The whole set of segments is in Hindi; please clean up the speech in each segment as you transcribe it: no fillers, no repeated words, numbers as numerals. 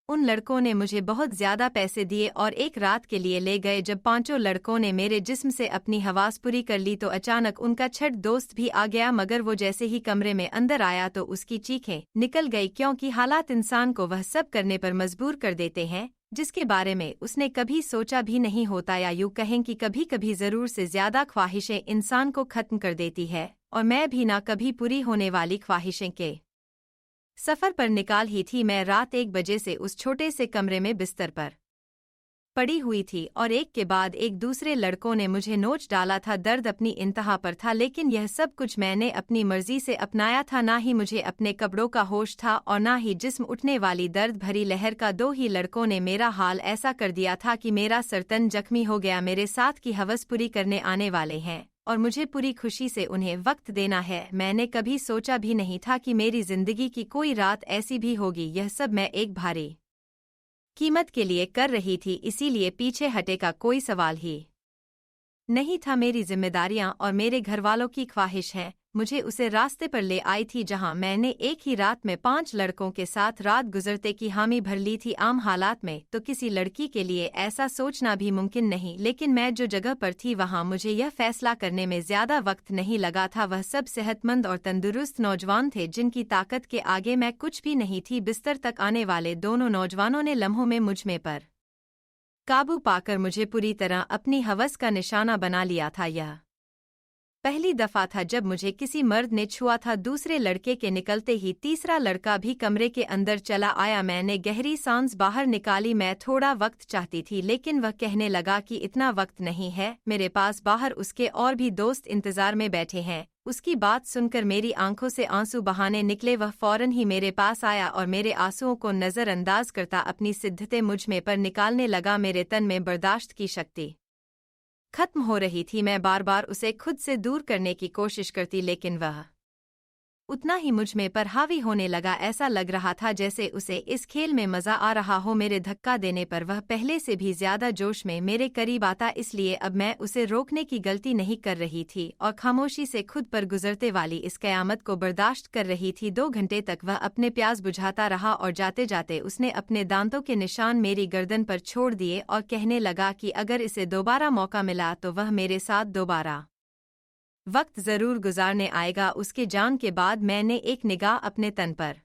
उन लड़कों ने मुझे बहुत ज्यादा पैसे दिए और एक रात के लिए ले गए। जब पांचों लड़कों ने मेरे जिस्म से अपनी हवास पूरी कर ली तो अचानक उनका छठ दोस्त भी आ गया, मगर वो जैसे ही कमरे में अंदर आया तो उसकी चीखें निकल गई, क्योंकि हालात इंसान को वह सब करने पर मजबूर कर देते हैं जिसके बारे में उसने कभी सोचा भी नहीं होता, या यूँ कहें कि कभी कभी जरूर से ज्यादा ख्वाहिशें इंसान को खत्म कर देती है। और मैं भी ना कभी पूरी होने वाली ख्वाहिशें के सफर पर निकाल ही थी। मैं रात 1 बजे से उस छोटे से कमरे में बिस्तर पर पड़ी हुई थी और एक के बाद एक दूसरे लड़कों ने मुझे नोच डाला था। दर्द अपनी इंतहा पर था, लेकिन यह सब कुछ मैंने अपनी मर्जी से अपनाया था। ना ही मुझे अपने कपड़ों का होश था और ना ही जिस्म उठने वाली दर्द भरी लहर का। 2 ही लड़कों ने मेरा हाल ऐसा कर दिया था कि मेरा सरतन जख्मी हो गया। मेरे साथ की हवस पूरी करने आने वाले हैं और मुझे पूरी खुशी से उन्हें वक्त देना है। मैंने कभी सोचा भी नहीं था कि मेरी जिंदगी की कोई रात ऐसी भी होगी। यह सब मैं एक भारी कीमत के लिए कर रही थी, इसीलिए पीछे हटे का कोई सवाल ही नहीं था। मेरी जिम्मेदारियां और मेरे घरवालों की ख्वाहिश है मुझे उसे रास्ते पर ले आई थी जहां मैंने एक ही रात में 5 लड़कों के साथ रात गुजरते की हामी भर ली थी। आम हालात में तो किसी लड़की के लिए ऐसा सोचना भी मुमकिन नहीं, लेकिन मैं जो जगह पर थी वहां मुझे यह फैसला करने में ज्यादा वक्त नहीं लगा था। वह सब सेहतमंद और तंदुरुस्त नौजवान थे जिनकी ताकत के आगे मैं कुछ भी नहीं थी। बिस्तर तक आने वाले दोनों नौजवानों ने लम्हों में मुझ में पर काबू पाकर मुझे पूरी तरह अपनी हवस का निशाना बना लिया था। यह पहली दफा था जब मुझे किसी मर्द ने छुआ था। दूसरे लड़के के निकलते ही तीसरा लड़का भी कमरे के अंदर चला आया। मैंने गहरी सांस बाहर निकाली। मैं थोड़ा वक्त चाहती थी, लेकिन वह कहने लगा कि इतना वक्त नहीं है मेरे पास, बाहर उसके और भी दोस्त इंतजार में बैठे हैं। उसकी बात सुनकर मेरी आंखों से आंसू बहाने निकले। वह फौरन ही मेरे पास आया और मेरे आंसुओं को नजरअंदाज करता अपनी सिद्धतें मुझ में पर निकालने लगा। मेरे तन में बर्दाश्त की शक्ति खत्म हो रही थी। मैं बार बार उसे खुद से दूर करने की कोशिश करती, लेकिन वह उतना ही मुझ में पर हावी होने लगा। ऐसा लग रहा था जैसे उसे इस खेल में मजा आ रहा हो। मेरे धक्का देने पर वह पहले से भी ज्यादा जोश में मेरे करीब आता, इसलिए अब मैं उसे रोकने की गलती नहीं कर रही थी और खामोशी से खुद पर गुजरते वाली इस कयामत को बर्दाश्त कर रही थी। 2 घंटे तक वह अपने प्यास बुझाता रहा और जाते जाते उसने अपने दांतों के निशान मेरी गर्दन पर छोड़ दिए और कहने लगा कि अगर इसे दोबारा मौका मिला तो वह मेरे साथ दोबारा वक्त जरूर गुजारने आएगा। उसके जान के बाद मैंने एक निगाह अपने तन पर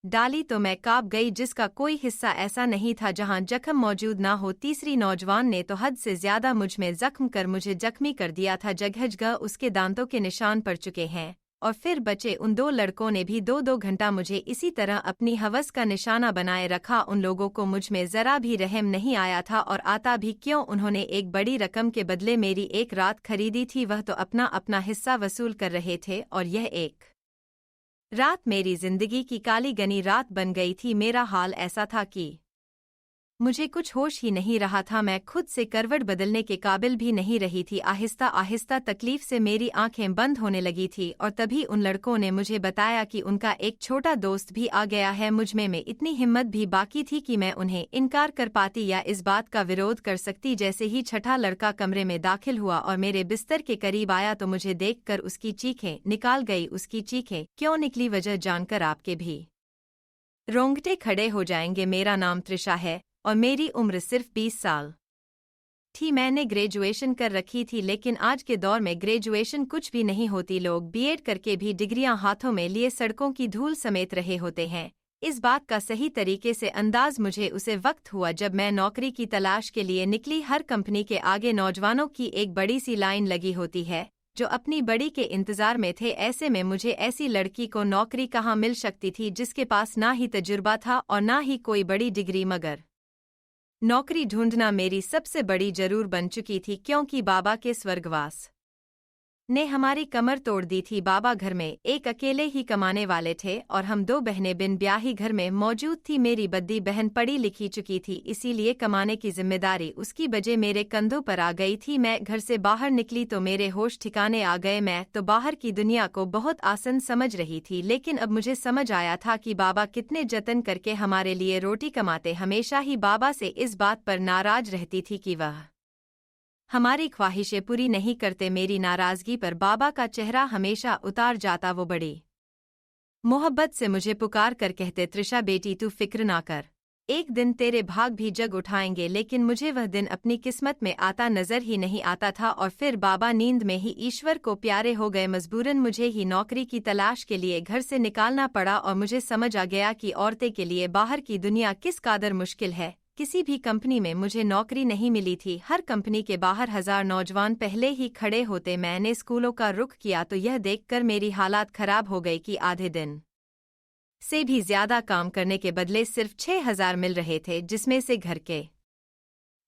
डाली तो मैं कांप गई, जिसका कोई हिस्सा ऐसा नहीं था जहां जख्म मौजूद ना हो। तीसरी नौजवान ने तो हद से ज्यादा मुझ में जख्म कर मुझे जख्मी कर दिया था। जगह जगह उसके दांतों के निशान पड़ चुके हैं और फिर बचे उन 2 लड़कों ने भी 2-2 घंटा मुझे इसी तरह अपनी हवस का निशाना बनाए रखा। उन लोगों को मुझ में जरा भी रहम नहीं आया था और आता भी क्यों। उन्होंने एक बड़ी रकम के बदले मेरी एक रात खरीदी थी। वह तो अपना अपना हिस्सा वसूल कर रहे थे और यह एक रात मेरी जिंदगी की काली गनी रात बन गई थी। मेरा हाल ऐसा था कि मुझे कुछ होश ही नहीं रहा था। मैं खुद से करवट बदलने के काबिल भी नहीं रही थी। आहिस्ता आहिस्ता तकलीफ से मेरी आंखें बंद होने लगी थी और तभी उन लड़कों ने मुझे बताया कि उनका एक छोटा दोस्त भी आ गया है। मुझ में इतनी हिम्मत भी बाकी थी कि मैं उन्हें इनकार कर पाती या इस बात का विरोध कर सकती। जैसे ही छठा लड़का कमरे में दाखिल हुआ और मेरे बिस्तर के करीब आया तो मुझे देखकर उसकी चीखें निकाल गई। उसकी चीखें क्यों निकली वजह जानकर आपके भी रोंगटे खड़े हो जाएंगे। मेरा नाम त्रिशा है और मेरी उम्र सिर्फ 20 साल थी। मैंने ग्रेजुएशन कर रखी थी, लेकिन आज के दौर में ग्रेजुएशन कुछ भी नहीं होती। लोग बीएड करके भी डिग्रियां हाथों में लिए सड़कों की धूल समेत रहे होते हैं। इस बात का सही तरीके से अंदाज मुझे उसे वक्त हुआ जब मैं नौकरी की तलाश के लिए निकली। हर कंपनी के आगे नौजवानों की एक बड़ी सी लाइन लगी होती है जो अपनी बड़ी के इंतजार में थे। ऐसे में मुझे ऐसी लड़की को नौकरी कहाँ मिल सकती थी जिसके पास ना ही तजुर्बा था और ना ही कोई बड़ी डिग्री। मगर नौकरी ढूंढना मेरी सबसे बड़ी जरूर बन चुकी थी, क्योंकि बाबा के स्वर्गवास ने हमारी कमर तोड़ दी थी। बाबा घर में एक अकेले ही कमाने वाले थे और हम 2 बहनें बिन ब्याही घर में मौजूद थी। मेरी बद्दी बहन पढ़ी लिखी चुकी थी, इसीलिए कमाने की जिम्मेदारी उसकी वजह मेरे कंधों पर आ गई थी। मैं घर से बाहर निकली तो मेरे होश ठिकाने आ गए। मैं तो बाहर की दुनिया को बहुत आसान समझ रही थी, लेकिन अब मुझे समझ आया था कि बाबा कितने जतन करके हमारे लिए रोटी कमाते। हमेशा ही बाबा से इस बात पर नाराज रहती थी कि वह हमारी ख्वाहिशें पूरी नहीं करते। मेरी नाराजगी पर बाबा का चेहरा हमेशा उतार जाता। वो बड़ी मोहब्बत से मुझे पुकार कर कहते, त्रिशा बेटी तू फिक्र ना कर, एक दिन तेरे भाग भी जग उठाएंगे, लेकिन मुझे वह दिन अपनी किस्मत में आता नजर ही नहीं आता था। और फिर बाबा नींद में ही ईश्वर को प्यारे हो गए। मजबूरन मुझे ही नौकरी की तलाश के लिए घर से निकालना पड़ा और मुझे समझ आ गया कि औरतें के लिए बाहर की दुनिया किस कादर मुश्किल है। किसी भी कंपनी में मुझे नौकरी नहीं मिली थी। हर कंपनी के बाहर 1000 नौजवान पहले ही खड़े होते। मैंने स्कूलों का रुख किया तो यह देखकर मेरी हालात खराब हो गई कि आधे दिन से भी ज्यादा काम करने के बदले सिर्फ 6000 मिल रहे थे, जिसमें से घर के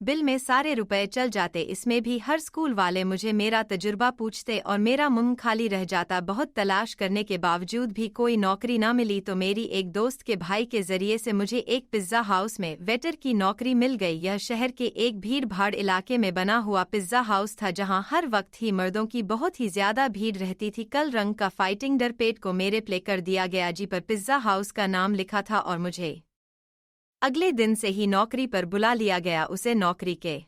बिल में सारे रुपए चल जाते। इसमें भी हर स्कूल वाले मुझे मेरा तजुर्बा पूछते और मेरा मुंह खाली रह जाता। बहुत तलाश करने के बावजूद भी कोई नौकरी ना मिली तो मेरी एक दोस्त के भाई के जरिए से मुझे एक पिज्जा हाउस में वेटर की नौकरी मिल गई। यह शहर के एक भीड़-भाड़ इलाके में बना हुआ पिज्जा हाउस था, जहां हर वक्त ही मर्दों की बहुत ही ज्यादा भीड़ रहती थी। कल रंग का फाइटिंग डरपेट को मेरे प्ले कर दिया गया, जी पर पिज्जा हाउस का नाम लिखा था और मुझे अगले दिन से ही नौकरी पर बुला लिया गया। उसे नौकरी के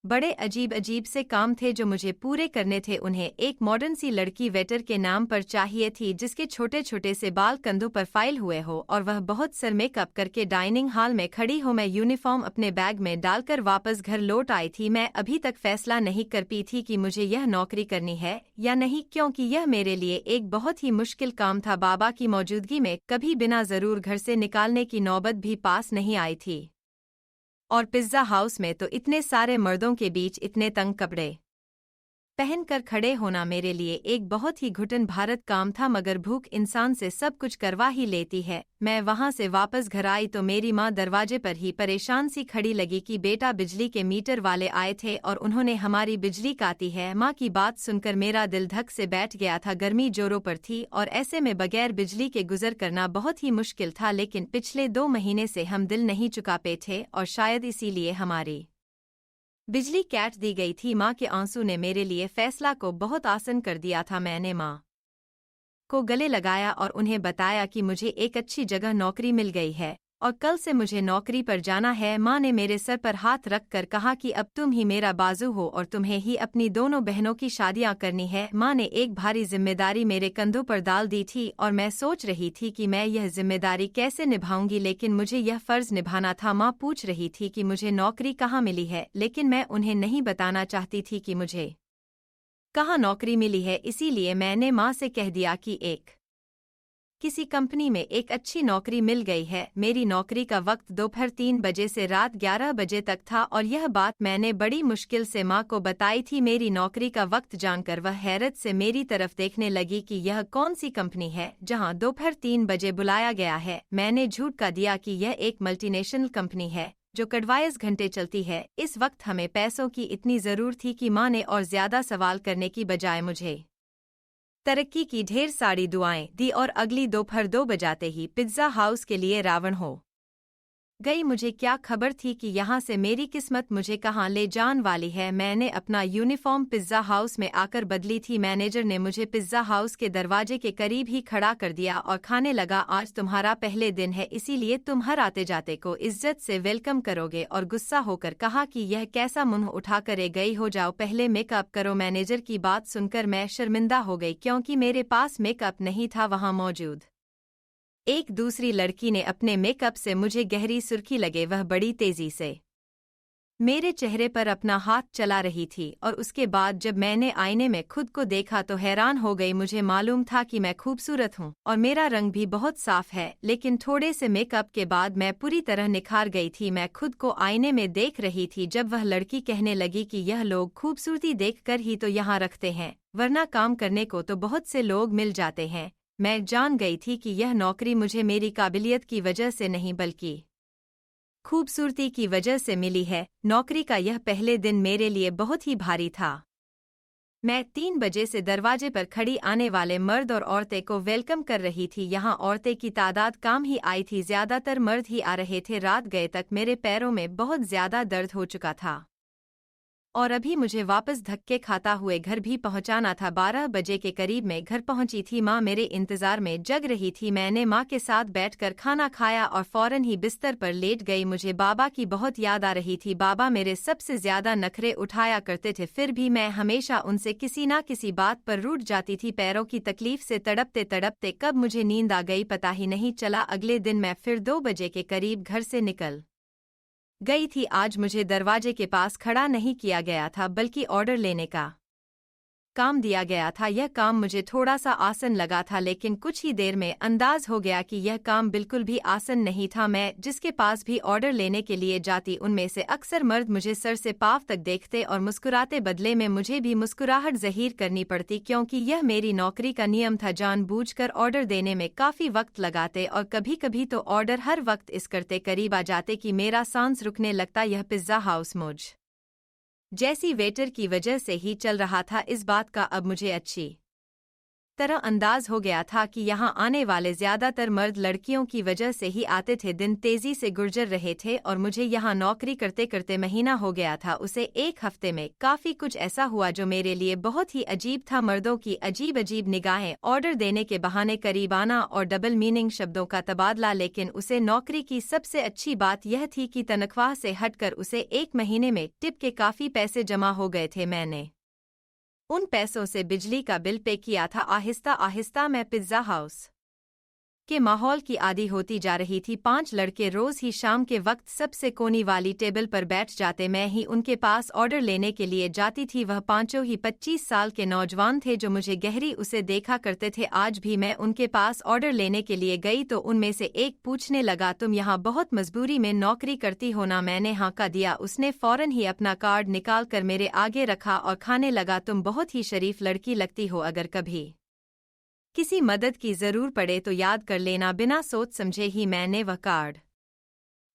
बड़े अजीब अजीब से काम थे जो मुझे पूरे करने थे। उन्हें एक मॉडर्न सी लड़की वेटर के नाम पर चाहिए थी, जिसके छोटे छोटे से बाल कंधों पर फाइल हुए हो और वह बहुत सर मेकअप करके डाइनिंग हॉल में खड़ी हो। मैं यूनिफॉर्म अपने बैग में डालकर वापस घर लौट आई थी। मैं अभी तक फैसला नहीं कर पाई थी कि मुझे यह नौकरी करनी है या नहीं, क्योंकि यह मेरे लिए एक बहुत ही मुश्किल काम था। बाबा की मौजूदगी में कभी बिना जरूर घर से निकालने की नौबत भी पास नहीं आई थी, और पिज्जा हाउस में तो इतने सारे मर्दों के बीच इतने तंग कपड़े पहनकर खड़े होना मेरे लिए एक बहुत ही घुटन भारत काम था। मगर भूख इंसान से सब कुछ करवा ही लेती है। मैं वहां से वापस घर आई तो मेरी माँ दरवाजे पर ही परेशान सी खड़ी लगी कि बेटा, बिजली के मीटर वाले आए थे और उन्होंने हमारी बिजली काटी है। माँ की बात सुनकर मेरा दिल धक से बैठ गया था। गर्मी जोरों पर थी और ऐसे में बगैर बिजली के गुजर करना बहुत ही मुश्किल था, लेकिन पिछले 2 महीने से हम दिल नहीं चुका पे थे और शायद इसीलिए हमारी बिजली काट दी गई थी। माँ के आंसू ने मेरे लिए फैसला को बहुत आसान कर दिया था। मैंने माँ को गले लगाया और उन्हें बताया कि मुझे एक अच्छी जगह नौकरी मिल गई है और कल से मुझे नौकरी पर जाना है। माँ ने मेरे सर पर हाथ रखकर कहा कि अब तुम ही मेरा बाजू हो और तुम्हें ही अपनी दोनों बहनों की शादियां करनी है। माँ ने एक भारी जिम्मेदारी मेरे कंधों पर डाल दी थी और मैं सोच रही थी कि मैं यह जिम्मेदारी कैसे निभाऊंगी, लेकिन मुझे यह फर्ज निभाना था। माँ पूछ रही थी कि मुझे नौकरी कहाँ मिली है, लेकिन मैं उन्हें नहीं बताना चाहती थी कि मुझे कहाँ नौकरी मिली है। इसीलिए मैंने माँ से कह दिया कि किसी कंपनी में एक अच्छी नौकरी मिल गई है। मेरी नौकरी का वक्त दोपहर 3 बजे से रात 11 बजे तक था और यह बात मैंने बड़ी मुश्किल से माँ को बताई थी। मेरी नौकरी का वक्त जानकर वह हैरत से मेरी तरफ देखने लगी कि यह कौन सी कंपनी है जहाँ दोपहर 3 बजे बुलाया गया है। मैंने झूठ का दिया कि यह एक मल्टीनेशनल कंपनी है जो 28 घंटे चलती है। इस वक्त हमें पैसों की इतनी जरूरत थी कि माँ ने और ज्यादा सवाल करने की बजाय मुझे तरक्की की ढेर सारी दुआएं दी और अगली दोपहर 2 बजाते ही पिज्जा हाउस के लिए रावण हो गई। मुझे क्या खबर थी कि यहाँ से मेरी किस्मत मुझे कहाँ ले जान वाली है। मैंने अपना यूनिफॉर्म पिज्जा हाउस में आकर बदली थी। मैनेजर ने मुझे पिज्जा हाउस के दरवाजे के करीब ही खड़ा कर दिया और खाने लगा, आज तुम्हारा पहले दिन है, इसीलिए तुम हर आते जाते को इज्जत से वेलकम करोगे। और गुस्सा होकर कहा कि यह कैसा मुंह उठा करे गई हो, जाओ पहले मेकअप करो। मैनेजर की बात सुनकर मैं शर्मिंदा हो गई, क्योंकि मेरे पास मेकअप नहीं था। वहां मौजूद एक दूसरी लड़की ने अपने मेकअप से मुझे गहरी सुर्खी लगे वह बड़ी तेजी से मेरे चेहरे पर अपना हाथ चला रही थी और उसके बाद जब मैंने आईने में खुद को देखा तो हैरान हो गई। मुझे मालूम था कि मैं खूबसूरत हूँ और मेरा रंग भी बहुत साफ है, लेकिन थोड़े से मेकअप के बाद मैं पूरी तरह निखार गई थी। मैं खुद को आईने में देख रही थी जब वह लड़की कहने लगी कि यह लोग खूबसूरती देखकर ही तो यहाँ रखते हैं, वरना काम करने को तो बहुत से लोग मिल जाते हैं। मैं जान गई थी कि यह नौकरी मुझे मेरी काबिलियत की वजह से नहीं बल्कि खूबसूरती की वजह से मिली है। नौकरी का यह पहले दिन मेरे लिए बहुत ही भारी था। मैं 3 बजे से दरवाजे पर खड़ी आने वाले मर्द और औरतें को वेलकम कर रही थी। यहाँ औरतें की तादाद कम ही आई थी, ज्यादातर मर्द ही आ रहे थे। रात गए तक मेरे पैरों में बहुत ज्यादा दर्द हो चुका था और अभी मुझे वापस धक्के खाता हुए घर भी पहुंचाना था। 12 बजे के करीब मैं घर पहुंची थी। माँ मेरे इंतजार में जग रही थी। मैंने माँ के साथ बैठकर खाना खाया और फौरन ही बिस्तर पर लेट गई। मुझे बाबा की बहुत याद आ रही थी। बाबा मेरे सबसे ज्यादा नखरे उठाया करते थे, फिर भी मैं हमेशा उनसे किसी ना किसी बात पर रूठ जाती थी। पैरों की तकलीफ से तड़पते तड़पते कब मुझे नींद आ गई पता ही नहीं चला। अगले दिन मैं फिर 2 बजे के करीब घर से निकल गई थी। आज मुझे दरवाजे के पास खड़ा नहीं किया गया था, बल्कि ऑर्डर लेने का काम दिया गया था। यह काम मुझे थोड़ा सा आसान लगा था, लेकिन कुछ ही देर में अंदाज हो गया कि यह काम बिल्कुल भी आसान नहीं था। मैं जिसके पास भी ऑर्डर लेने के लिए जाती, उनमें से अक्सर मर्द मुझे सर से पांव तक देखते और मुस्कुराते। बदले में मुझे भी मुस्कुराहट ज़हीर करनी पड़ती, क्योंकि यह मेरी नौकरी का नियम था। जानबूझकर ऑर्डर देने में काफ़ी वक्त लगाते और कभी कभी तो ऑर्डर हर वक्त इस करते करीब आ जाते कि मेरा सांस रुकने लगता। यह पिज़्ज़ा हाउस मुझ जैसी वेटर की वजह से ही चल रहा था। इस बात का अब मुझे अच्छी तरह अंदाज हो गया था कि यहाँ आने वाले ज्यादातर मर्द लड़कियों की वजह से ही आते थे। दिन तेजी से गुजर रहे थे और मुझे यहाँ नौकरी करते करते महीना हो गया था। उसे 1 हफ्ते में काफ़ी कुछ ऐसा हुआ जो मेरे लिए बहुत ही अजीब था। मर्दों की अजीब अजीब निगाहें, ऑर्डर देने के बहाने करीब आना और डबल मीनिंग शब्दों का तबादला। लेकिन उसे नौकरी की सबसे अच्छी बात यह थी कि तनख्वाह से हटकर उसे 1 महीने में टिप के काफ़ी पैसे जमा हो गए थे। मैंने उन पैसों से बिजली का बिल पे किया था। आहिस्ता आहिस्ता मैं पिज़्ज़ा हाउस के माहौल की आदी होती जा रही थी। 5 लड़के रोज ही शाम के वक्त सबसे कोनी वाली टेबल पर बैठ जाते। मैं ही उनके पास ऑर्डर लेने के लिए जाती थी। वह पांचों ही 25 साल के नौजवान थे जो मुझे गहरी उसे देखा करते थे। आज भी मैं उनके पास ऑर्डर लेने के लिए गई तो उनमें से एक पूछने लगा, तुम यहाँ बहुत मजबूरी में नौकरी करती हो ना? मैंने हाँ का दिया। उसने फौरन ही अपना कार्ड निकाल कर मेरे आगे रखा और खाने लगा। तुम बहुत ही शरीफ लड़की लगती हो, अगर कभी किसी मदद की जरूर पड़े तो याद कर लेना। बिना सोच समझे ही मैंने वह कार्ड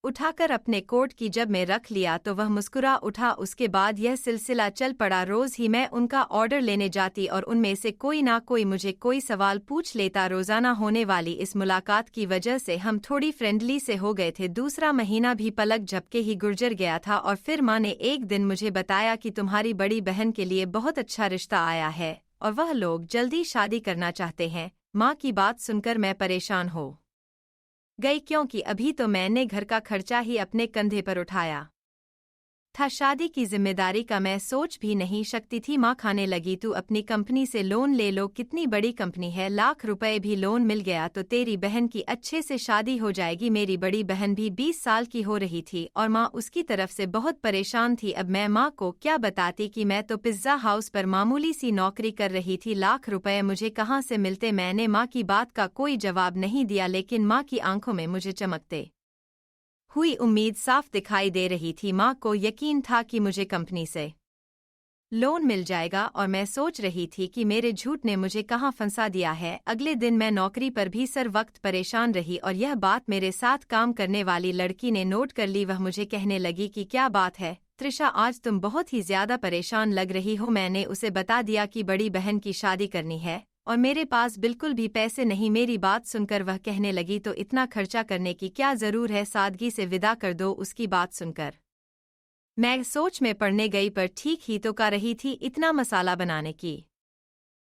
उठाकर अपने कोट की जेब में रख लिया तो वह मुस्कुरा उठा। उसके बाद यह सिलसिला चल पड़ा। रोज ही मैं उनका ऑर्डर लेने जाती और उनमें से कोई ना कोई मुझे कोई सवाल पूछ लेता। रोजाना होने वाली इस मुलाकात की वजह से हम थोड़ी फ्रेंडली से हो गए थे। दूसरा महीना भी पलक झपके ही गुजर गया था और फिर माँ ने एक दिन मुझे बताया कि तुम्हारी बड़ी बहन के लिए बहुत अच्छा रिश्ता आया है और वह लोग जल्दी शादी करना चाहते हैं। माँ की बात सुनकर मैं परेशान हो गई, क्योंकि अभी तो मैंने घर का खर्चा ही अपने कंधे पर उठाया था। शादी की जिम्मेदारी का मैं सोच भी नहीं सकती थी। माँ खाने लगी, तू अपनी कंपनी से लोन ले लो, कितनी बड़ी कंपनी है, लाख रुपए भी लोन मिल गया तो तेरी बहन की अच्छे से शादी हो जाएगी। मेरी बड़ी बहन भी 20 साल की हो रही थी और माँ उसकी तरफ से बहुत परेशान थी। अब मैं माँ को क्या बताती कि मैं तो पिज़्ज़ा हाउस पर मामूली सी नौकरी कर रही थी, लाख रुपए मुझे कहाँ से मिलते। मैंने माँ की बात का कोई जवाब नहीं दिया, लेकिन माँ की आंखों में मुझे चमकते हुई उम्मीद साफ दिखाई दे रही थी। माँ को यकीन था कि मुझे कंपनी से लोन मिल जाएगा और मैं सोच रही थी कि मेरे झूठ ने मुझे कहाँ फंसा दिया है। अगले दिन मैं नौकरी पर भी सर वक्त परेशान रही और यह बात मेरे साथ काम करने वाली लड़की ने नोट कर ली। वह मुझे कहने लगी कि क्या बात है त्रिशा, आज तुम बहुत ही ज्यादा परेशान लग रही हो। मैंने उसे बता दिया कि बड़ी बहन की शादी करनी है और मेरे पास बिल्कुल भी पैसे नहीं। मेरी बात सुनकर वह कहने लगी, तो इतना खर्चा करने की क्या जरूर है, सादगी से विदा कर दो। उसकी बात सुनकर मैं सोच में पड़ने गई, पर ठीक ही तो कर रही थी, इतना मसाला बनाने की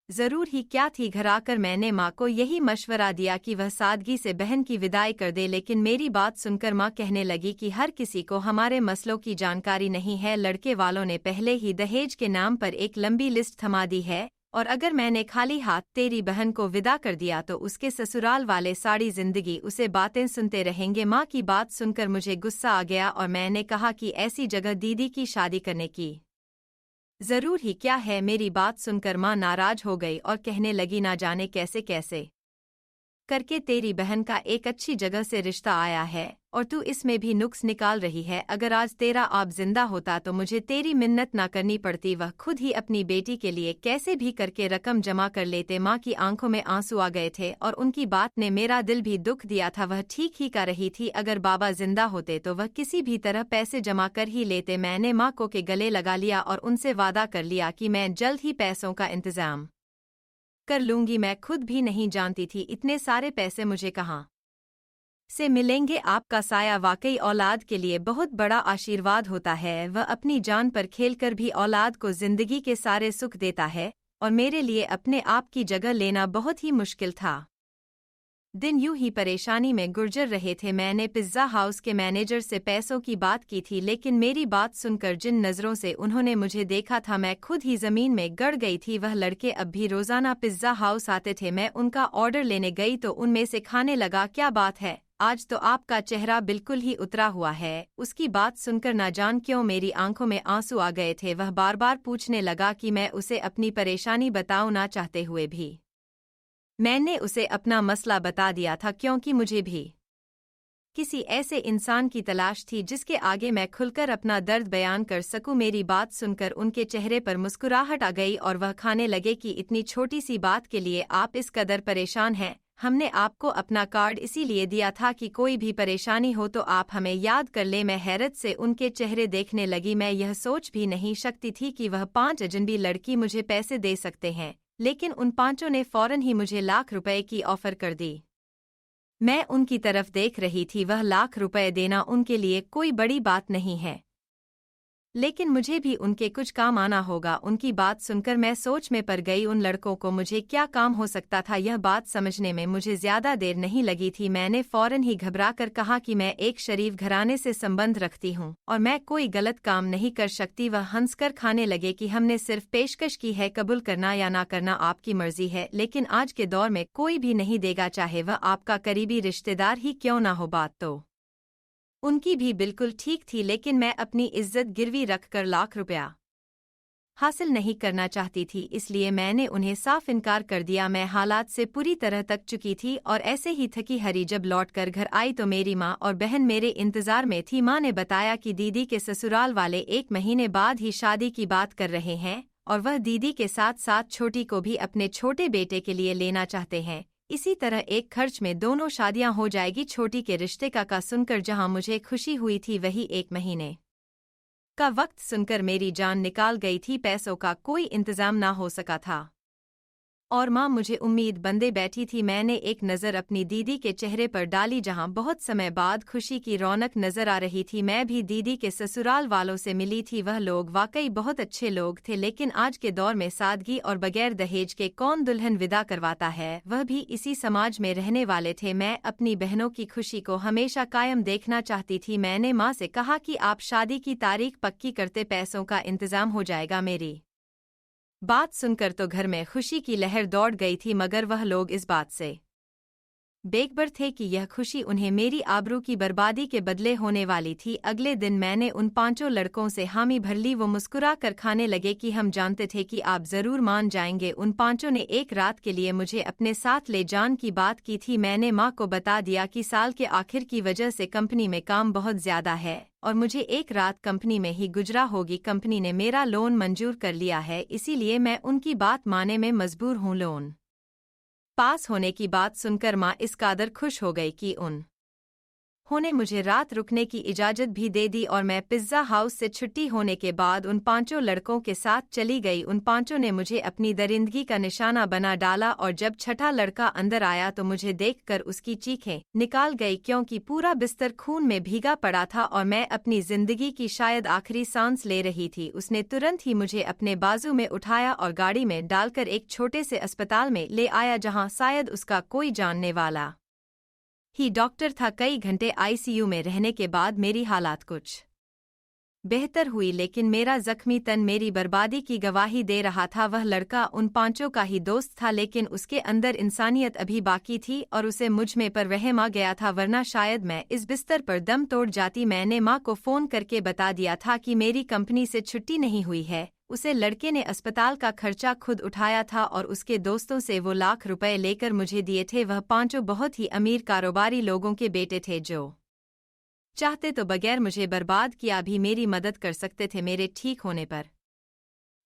जरूर ही क्या थी। घर आकर मैंने माँ को यही मशवरा दिया कि वह सादगी से बहन की विदाई कर दे, लेकिन मेरी बात सुनकर माँ कहने लगी कि हर किसी को हमारे मसलों की जानकारी नहीं है। लड़के वालों ने पहले ही दहेज के नाम पर एक लंबी लिस्ट थमा दी है और अगर मैंने खाली हाथ तेरी बहन को विदा कर दिया तो उसके ससुराल वाले सारी जिंदगी उसे बातें सुनते रहेंगे। माँ की बात सुनकर मुझे गुस्सा आ गया और मैंने कहा कि ऐसी जगह दीदी की शादी करने की जरूर ही क्या है। मेरी बात सुनकर माँ नाराज हो गई और कहने लगी, ना जाने कैसे कैसे करके तेरी बहन का एक अच्छी जगह से रिश्ता आया है और तू इसमें भी नुक्स निकाल रही है। अगर आज तेरा आप जिंदा होता तो मुझे तेरी मिन्नत ना करनी पड़ती, वह खुद ही अपनी बेटी के लिए कैसे भी करके रकम जमा कर लेते। माँ की आंखों में आंसू आ गए थे और उनकी बात ने मेरा दिल भी दुख दिया था। वह ठीक ही कर रही थी, अगर बाबा जिंदा होते तो वह किसी भी तरह पैसे जमा कर ही लेते। मैंने माँ को के गले लगा लिया और उनसे वादा कर लिया कि मैं जल्द ही पैसों का इंतजाम कर लूंगी। मैं खुद भी नहीं जानती थी इतने सारे पैसे मुझे कहाँ से मिलेंगे। आपका साया वाकई औलाद के लिए बहुत बड़ा आशीर्वाद होता है। वह अपनी जान पर खेलकर भी औलाद को जिंदगी के सारे सुख देता है, और मेरे लिए अपने आप की जगह लेना बहुत ही मुश्किल था। दिन यूं ही परेशानी में गुजर रहे थे। मैंने पिज्ज़ा हाउस के मैनेजर से पैसों की बात की थी, लेकिन मेरी बात सुनकर जिन नज़रों से उन्होंने मुझे देखा था, मैं खुद ही ज़मीन में गड़ गई थी। वह लड़के अब भी रोज़ाना पिज्ज़ा हाउस आते थे। मैं उनका ऑर्डर लेने गई तो उनमें से खाने लगा। क्या बात है, आज तो आपका चेहरा बिल्कुल ही उतरा हुआ है। उसकी बात सुनकर ना जान क्यों मेरी आंखों में आंसू आ गए थे। वह बार बार पूछने लगा कि मैं उसे अपनी परेशानी बताऊं, ना चाहते हुए भी मैंने उसे अपना मसला बता दिया था, क्योंकि मुझे भी किसी ऐसे इंसान की तलाश थी जिसके आगे मैं खुलकर अपना दर्द बयान कर सकूं। मेरी बात सुनकर उनके चेहरे पर मुस्कुराहट आ गई और वह खाने लगे कि इतनी छोटी सी बात के लिए आप इस कदर परेशान हैं। हमने आपको अपना कार्ड इसीलिए दिया था कि कोई भी परेशानी हो तो आप हमें याद कर ले। मैं हैरत से उनके चेहरे देखने लगी। मैं यह सोच भी नहीं सकती थी कि वह 5 अजनबी लड़की मुझे पैसे दे सकते हैं, लेकिन उन पांचों ने फौरन ही मुझे लाख रुपए की ऑफर कर दी। मैं उनकी तरफ देख रही थी। वह लाख रुपए देना उनके लिए कोई बड़ी बात नहीं है, लेकिन मुझे भी उनके कुछ काम आना होगा। उनकी बात सुनकर मैं सोच में पड़ गई। उन लड़कों को मुझे क्या काम हो सकता था, यह बात समझने में मुझे ज्यादा देर नहीं लगी थी। मैंने फौरन ही घबराकर कहा कि मैं एक शरीफ घराने से संबंध रखती हूँ और मैं कोई गलत काम नहीं कर सकती। वह हंसकर खाने लगे कि हमने सिर्फ पेशकश की है, कबूल करना या ना करना आपकी मर्जी है, लेकिन आज के दौर में कोई भी नहीं देगा, चाहे वह आपका करीबी रिश्तेदार ही क्यों ना हो। बात तो उनकी भी बिल्कुल ठीक थी, लेकिन मैं अपनी इज्जत गिरवी रखकर लाख रुपया हासिल नहीं करना चाहती थी, इसलिए मैंने उन्हें साफ इनकार कर दिया। मैं हालात से पूरी तरह थक चुकी थी और ऐसे ही थकी हरी जब लौटकर घर आई तो मेरी माँ और बहन मेरे इंतजार में थी। माँ ने बताया कि दीदी के ससुराल वाले 1 महीने बाद ही शादी की बात कर रहे हैं और वह दीदी के साथ साथ छोटी को भी अपने छोटे बेटे के लिए लेना चाहते हैं। इसी तरह एक खर्च में दोनों शादियां हो जाएगी। छोटी के रिश्ते का सुनकर जहां मुझे खुशी हुई थी, वही 1 महीने का वक्त सुनकर मेरी जान निकाल गई थी। पैसों का कोई इंतजाम ना हो सका था और माँ मुझे उम्मीद बंदे बैठी थी। मैंने एक नज़र अपनी दीदी के चेहरे पर डाली, जहाँ बहुत समय बाद खुशी की रौनक नजर आ रही थी। मैं भी दीदी के ससुराल वालों से मिली थी। वह लोग वाकई बहुत अच्छे लोग थे, लेकिन आज के दौर में सादगी और बगैर दहेज के कौन दुल्हन विदा करवाता है, वह भी इसी समाज में रहने वाले थे। मैं अपनी बहनों की खुशी को हमेशा कायम देखना चाहती थी। मैंने माँ से कहा कि आप शादी की तारीख पक्की करते, पैसों का इंतजाम हो जाएगा। मेरी बात सुनकर तो घर में खुशी की लहर दौड़ गई थी, मगर वह लोग इस बात से बेखबर थे कि यह खुशी उन्हें मेरी आबरू की बर्बादी के बदले होने वाली थी। अगले दिन मैंने उन 5 लड़कों से हामी भर ली। वो मुस्कुरा कर खाने लगे कि हम जानते थे कि आप जरूर मान जाएंगे। उन 5 ने एक रात के लिए मुझे अपने साथ ले जाने की बात की थी। मैंने माँ को बता दिया कि साल के आखिर की वजह से कंपनी में काम बहुत ज्यादा है और मुझे एक रात कंपनी में ही गुजरा होगी। कंपनी ने मेरा लोन मंजूर कर लिया है, इसीलिए मैं उनकी बात मानने में मजबूर हूँ। लोन पास होने की बात सुनकर माँ इस कादर खुश हो गई कि उन्होंने मुझे रात रुकने की इजाज़त भी दे दी और मैं पिज्ज़ा हाउस से छुट्टी होने के बाद उन 5 लड़कों के साथ चली गई। उन 5 ने मुझे अपनी दरिंदगी का निशाना बना डाला और जब छठा लड़का अंदर आया तो मुझे देखकर उसकी चीखें निकाल गई, क्योंकि पूरा बिस्तर खून में भीगा पड़ा था और मैं अपनी जिंदगी की शायद आखिरी सांस ले रही थी। उसने तुरंत ही मुझे अपने बाजू में उठाया और गाड़ी में डालकर एक छोटे से अस्पताल में ले आया, जहां शायद उसका कोई जानने वाला ही डॉक्टर था। कई घंटे आईसीयू में रहने के बाद मेरी हालात कुछ बेहतर हुई, लेकिन मेरा जख्मी तन मेरी बर्बादी की गवाही दे रहा था। वह लड़का उन 5 का ही दोस्त था, लेकिन उसके अंदर इंसानियत अभी बाकी थी और उसे मुझ में पर रहम आ गया था, वरना शायद मैं इस बिस्तर पर दम तोड़ जाती। मैंने माँ को फ़ोन करके बता दिया था कि मेरी कंपनी से छुट्टी नहीं हुई है। उसे लड़के ने अस्पताल का खर्चा खुद उठाया था और उसके दोस्तों से वो लाख रुपए लेकर मुझे दिए थे। वह 5 बहुत ही अमीर कारोबारी लोगों के बेटे थे जो चाहते तो बगैर मुझे बर्बाद किया भी मेरी मदद कर सकते थे मेरे ठीक होने पर।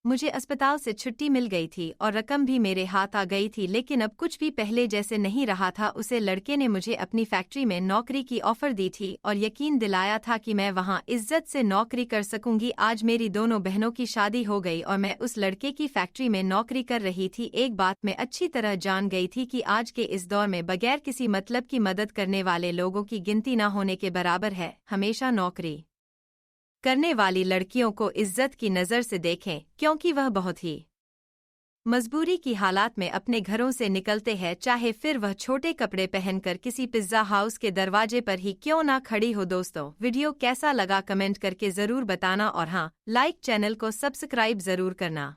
मुझे अस्पताल से छुट्टी मिल गई थी और रकम भी मेरे हाथ आ गई थी, लेकिन अब कुछ भी पहले जैसे नहीं रहा था। उसे लड़के ने मुझे अपनी फैक्ट्री में नौकरी की ऑफर दी थी और यकीन दिलाया था कि मैं वहां इज्जत से नौकरी कर सकूंगी। आज मेरी दोनों बहनों की शादी हो गई और मैं उस लड़के की फैक्ट्री में नौकरी कर रही थी। एक बात मैं अच्छी तरह जान गई थी कि आज के इस दौर में बगैर किसी मतलब की मदद करने वाले लोगों की गिनती न होने के बराबर है। हमेशा नौकरी करने वाली लड़कियों को इज्जत की नज़र से देखें, क्योंकि वह बहुत ही मजबूरी की हालात में अपने घरों से निकलते हैं, चाहे फिर वह छोटे कपड़े पहनकर किसी पिज्जा हाउस के दरवाजे पर ही क्यों ना खड़ी हो। दोस्तों, वीडियो कैसा लगा कमेंट करके ज़रूर बताना और हाँ, लाइक चैनल को सब्सक्राइब ज़रूर करना।